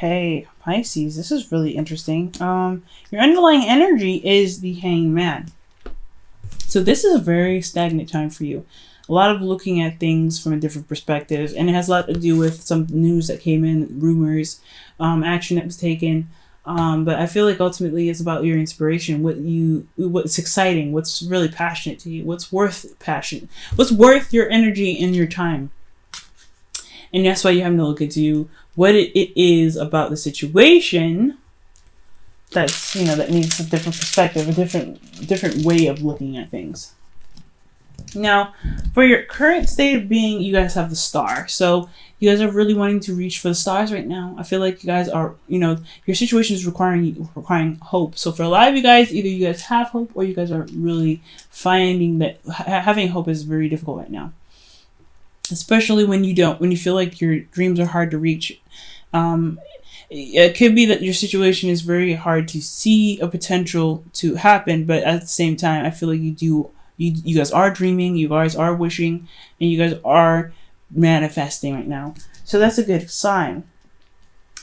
Okay, Pisces, this is really interesting. Your underlying energy is the Hangman. So this is a very stagnant time for you. A lot of looking at things from a different perspective, and it has a lot to do with some news that came in, rumors, action that was taken. But I feel like ultimately it's about your inspiration, what's exciting, what's really passionate to you, what's worth passion, what's worth your energy and your time. And that's why you have to look into what it is about the situation that's, that needs a different perspective, a different way of looking at things. Now, for your current state of being, you guys have the Star. So you guys are really wanting to reach for the stars right now. I feel like you guys are, your situation is requiring hope. So for a lot of you guys, either you guys have hope or you guys are really finding that having hope is very difficult right now. Especially when you feel like your dreams are hard to reach. It could be that your situation is very hard to see a potential to happen, but at the same time, I feel like you guys are dreaming, you guys are wishing, and you guys are manifesting right now. So that's a good sign.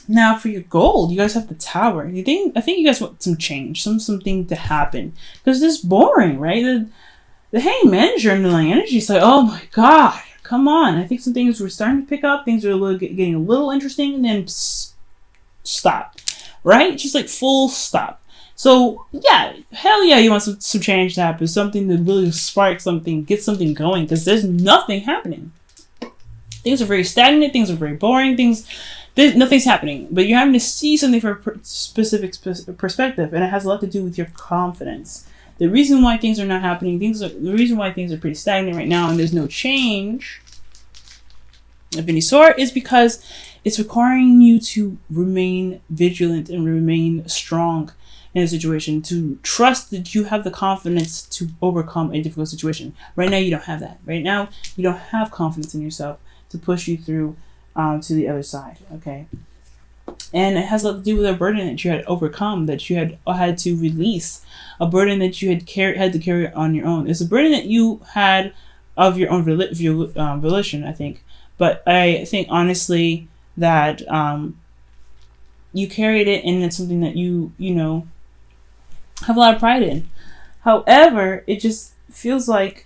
Now for your gold, you guys have the Tower. I think you guys want some change, something to happen. Because this is boring, right? The Hangman is your underlying energy. It's like, oh my God, come on. I think some things were starting to pick up. Things are getting a little interesting, and then stop. Right? Just like full stop. So yeah, hell yeah, you want some change to happen. Something to really spark something, get something going. Because there's nothing happening. Things are very stagnant. Things are very boring. Nothing's happening. But you're having to see something from a specific perspective. And it has a lot to do with your confidence. The reason why things are not happening, the reason why things are pretty stagnant right now and there's no change of any sort is because it's requiring you to remain vigilant and remain strong in a situation, to trust that you have the confidence to overcome a difficult situation. Right now, you don't have that. Right now, you don't have confidence in yourself to push you through to the other side, okay? And it has a lot to do with a burden that you had overcome, that you had to release, a burden that you had to carry on your own. It's a burden that you had of your own volition, I think. But I think honestly that you carried it, and it's something that you have a lot of pride in. However, it just feels like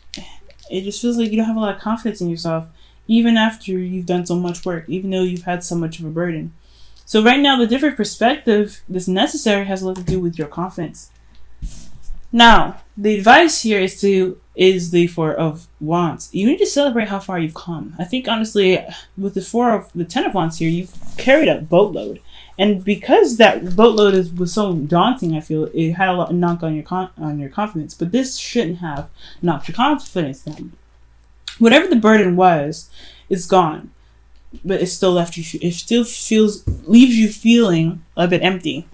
you don't have a lot of confidence in yourself, even after you've done so much work, even though you've had so much of a burden. So right now, the different perspective that's necessary has a lot to do with your confidence. Now, the advice here is the Four of Wands. You need to celebrate how far you've come. I think honestly, with the Ten of Wands here, you've carried a boatload. And because that boatload was so daunting, I feel it had a lot of knock on your confidence. But this shouldn't have knocked your confidence down. Whatever the burden was, it's gone. But it still left you. It still leaves you feeling a bit empty.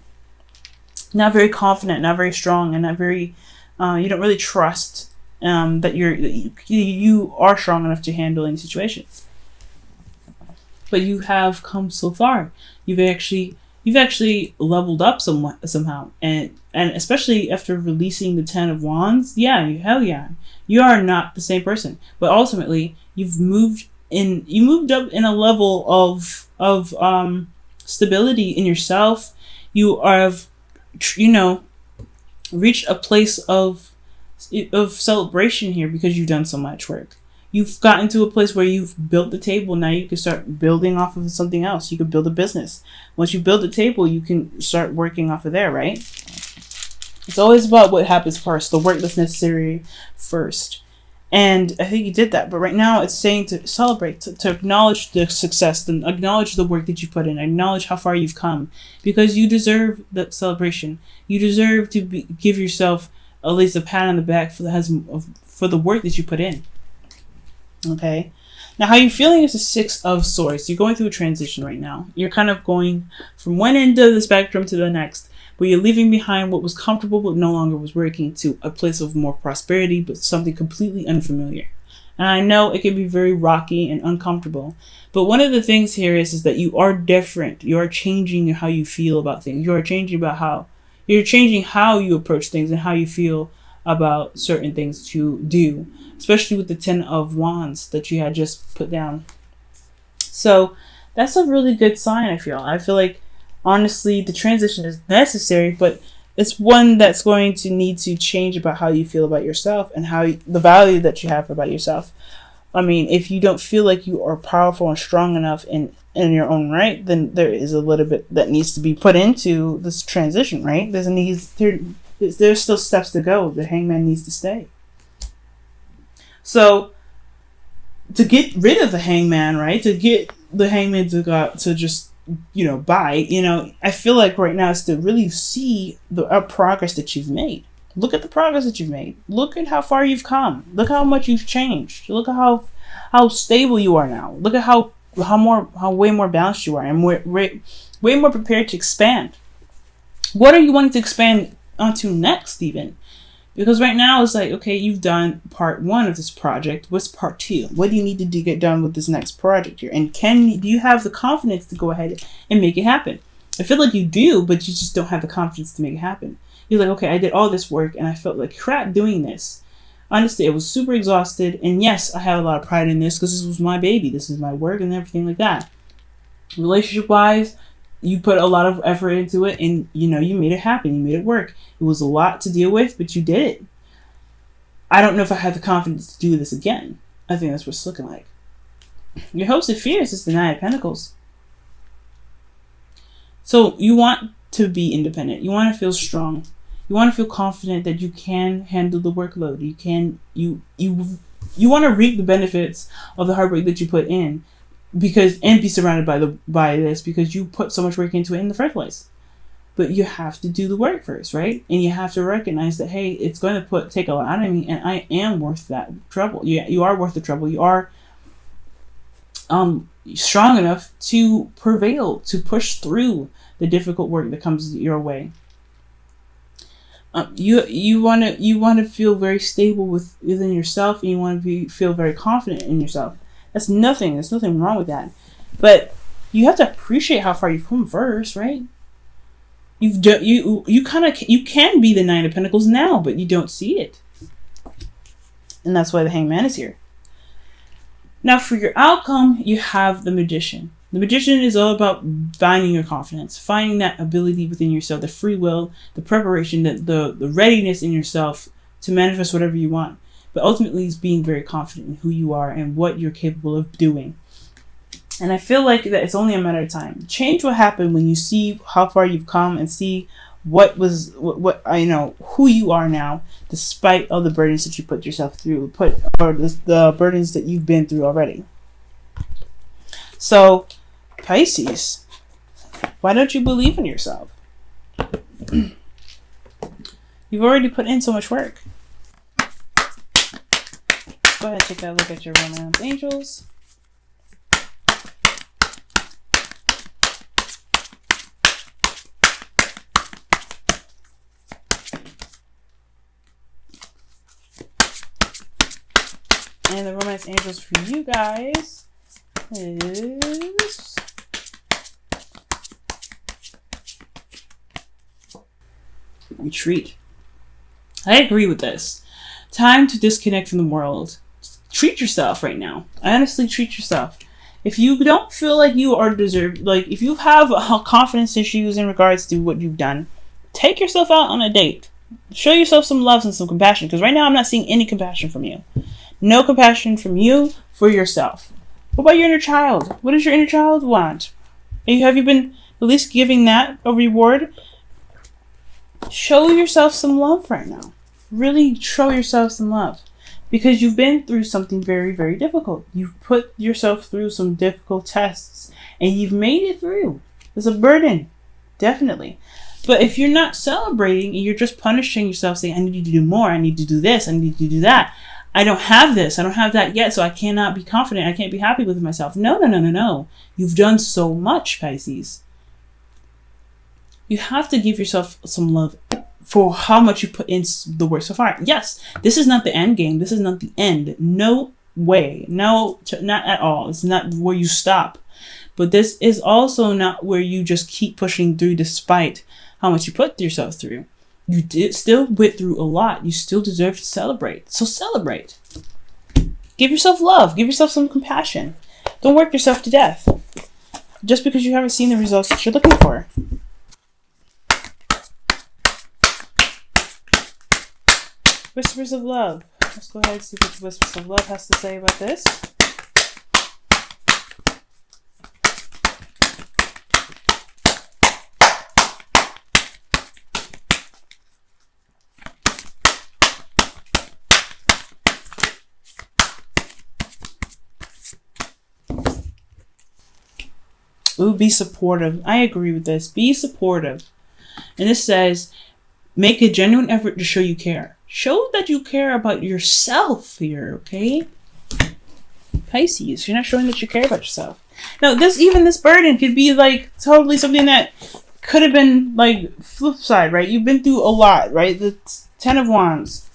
Not very confident, not very strong, and not very. You don't really trust that you are strong enough to handle any situation. But you have come so far. You've actually leveled up somehow, and especially after releasing the Ten of Wands, hell yeah, you are not the same person. But ultimately, you moved up in a level of stability in yourself. You have, reached a place of celebration here because you've done so much work. You've gotten to a place where you've built the table. Now you can start building off of something else. You can build a business. Once you build the table, you can start working off of there, right? It's always about what happens first, the work that's necessary first. And I think you did that. But right now it's saying to celebrate, to acknowledge the success, to acknowledge the work that you put in, acknowledge how far you've come. Because you deserve the celebration. You deserve to give yourself at least a pat on the back for the work that you put in. Okay, now how you're feeling is the Six of Swords. You're going through a transition right now. You're kind of going from one end of the spectrum to the next, but you're leaving behind what was comfortable but no longer was working to a place of more prosperity, but something completely unfamiliar. And I know it can be very rocky and uncomfortable, but one of the things here is that you are different. You are changing how you feel about things. You are changing how you approach things and how you feel about certain things to do, especially with the Ten of Wands that you had just put down. So that's a really good sign, I feel. I feel like Honestly, the transition is necessary, but it's one that's going to need to change about how you feel about yourself and the value that you have about yourself. I mean, if you don't feel like you are powerful and strong enough in your own right, then there is a little bit that needs to be put into this transition, right? There's still steps to go. The hangman needs to stay. So to get rid of the hangman, right? To get the hangman to just, bite, I feel like right now is to really see the progress that you've made. Look at the progress that you've made. Look at how far you've come. Look how much you've changed. Look at how stable you are now. Look at how way more balanced you are, and way more prepared to expand. What are you wanting to expand onto next, even? Because right now it's like, okay, you've done part 1 of this project. What's part 2? What do you need to get done with this next project here? And do you have the confidence to go ahead and make it happen? I feel like you do, but you just don't have the confidence to make it happen. You're like, okay, I did all this work and I felt like crap doing this. Honestly, I was super exhausted. And yes, I have a lot of pride in this because this was my baby. This is my work and everything like that. Relationship-wise, you put a lot of effort into it and, you made it happen. You made it work. It was a lot to deal with, but you did it. I don't know if I have the confidence to do this again. I think that's what it's looking like. Your host of fears is the Nine of Pentacles. So you want to be independent. You want to feel strong. You want to feel confident that you can handle the workload. You want to reap the benefits of the hard work that you put in, and be surrounded by this because you put so much work into it in the first place. But you have to do the work first, right? And you have to recognize that, hey, it's going to take a lot out of me, and I am worth that trouble. You are worth the trouble. You are strong enough to prevail, to push through the difficult work that comes your way. You want to feel very stable within yourself, and you want to feel very confident in yourself. There's nothing wrong with that. But you have to appreciate how far you've come first, right? You can be the Nine of Pentacles now, but you don't see it. And that's why the Hangman is here. Now for your outcome, you have the Magician. The Magician is all about finding your confidence, finding that ability within yourself, the free will, the preparation, the readiness in yourself to manifest whatever you want. But ultimately, it's being very confident in who you are and what you're capable of doing. And I feel like that it's only a matter of time. Change will happen when you see how far you've come and see who you are now, despite all the burdens that you put yourself through, the burdens that you've been through already. So, Pisces, why don't you believe in yourself? You've already put in so much work. Go ahead and take a look at your romance angels. And the romance angels for you guys is retreat. I agree with this. Time to disconnect from the world. Treat yourself right now. Honestly, treat yourself. If you don't feel like you are deserved, like if you have confidence issues in regards to what you've done, take yourself out on a date. Show yourself some love and some compassion, because right now I'm not seeing any compassion from you. No compassion from you for yourself. What about your inner child? What does your inner child want? Have you been at least giving that a reward? Show yourself some love right now. Really show yourself some love. Because you've been through something very, very difficult. You've put yourself through some difficult tests. And you've made it through. It's a burden. Definitely. But if you're not celebrating and you're just punishing yourself, saying, I need you to do more. I need to do this. I need to do that. I don't have this. I don't have that yet. So I cannot be confident. I can't be happy with myself. No. You've done so much, Pisces. You have to give yourself some love for how much you put in the work so far. Yes, this is not the end game. This is not the end. No way. No, not at all. It's not where you stop. But this is also not where you just keep pushing through despite how much you put yourself through. You still went through a lot. You still deserve to celebrate. So celebrate. Give yourself love. Give yourself some compassion. Don't work yourself to death. just because you haven't seen the results that you're looking for. Whispers of love. Let's go ahead and see what the Whispers of love has to say about this. Ooh, be supportive. I agree with this. Be supportive. And this says, make a genuine effort to show you care. Show that you care about yourself here, okay? Pisces, you're not showing that you care about yourself. Now, this burden could be like totally something that could have been like flip side, right? You've been through a lot, right? The 10 of Wands.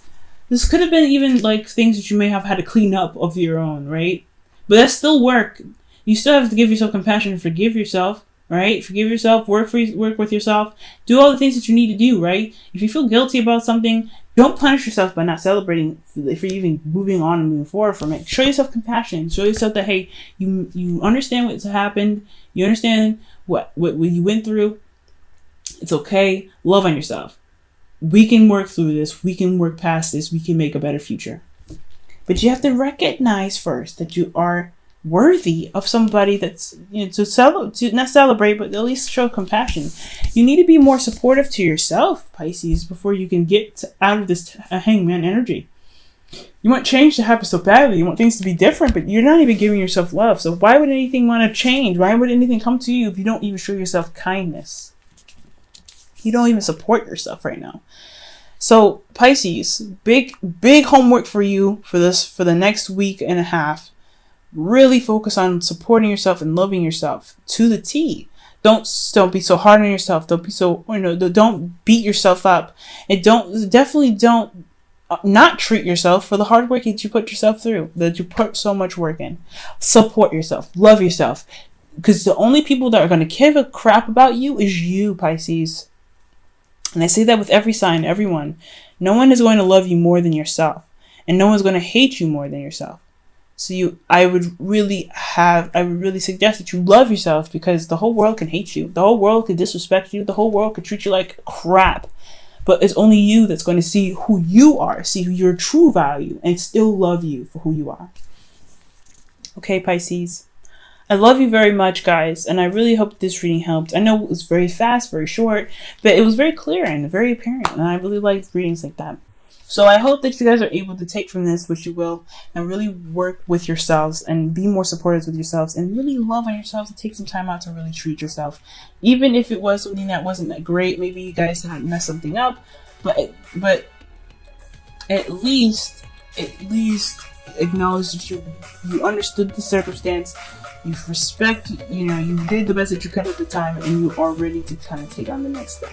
This could have been even like things that you may have had to clean up of your own, right? But that's still work. You still have to give yourself compassion and forgive yourself, right? Forgive yourself, work with yourself, do all the things that you need to do, right? If you feel guilty about something, don't punish yourself by not celebrating if you're even moving on and moving forward from it. Show yourself compassion. Show yourself that, hey, you understand what's happened. You understand what you went through. It's okay. Love on yourself. We can work through this. We can work past this. We can make a better future. But you have to recognize first that you are worthy of somebody that's, to not celebrate, but at least show compassion. You need to be more supportive to yourself, Pisces, before you can get out of this hangman energy. You want change to happen so badly. You want things to be different, but you're not even giving yourself love. So why would anything want to change? Why would anything come to you if you don't even show yourself kindness? You don't even support yourself right now. So Pisces, big homework for you for the next week and a half. Really focus on supporting yourself and loving yourself to the T. Don't be so hard on yourself. Don't be so, don't beat yourself up. And definitely don't not treat yourself for the hard work that you put yourself through, that you put so much work in. Support yourself. Love yourself. Because the only people that are going to give a crap about you is you, Pisces. And I say that with every sign, everyone. No one is going to love you more than yourself. And no one's going to hate you more than yourself. So I would really suggest that you love yourself, because the whole world can hate you. The whole world can disrespect you. The whole world can treat you like crap. But it's only you that's going to see who you are, see your true value, and still love you for who you are. Okay, Pisces. I love you very much, guys, and I really hope this reading helped. I know it was very fast, very short, but it was very clear and very apparent, and I really like readings like that. So I hope that you guys are able to take from this what you will, and really work with yourselves and be more supportive with yourselves, and really love on yourselves and take some time out to really treat yourself. Even if it was something that wasn't that great, maybe you guys had messed something up, but at least acknowledge that you understood the circumstance, you did the best that you could at the time, and you are ready to kind of take on the next step.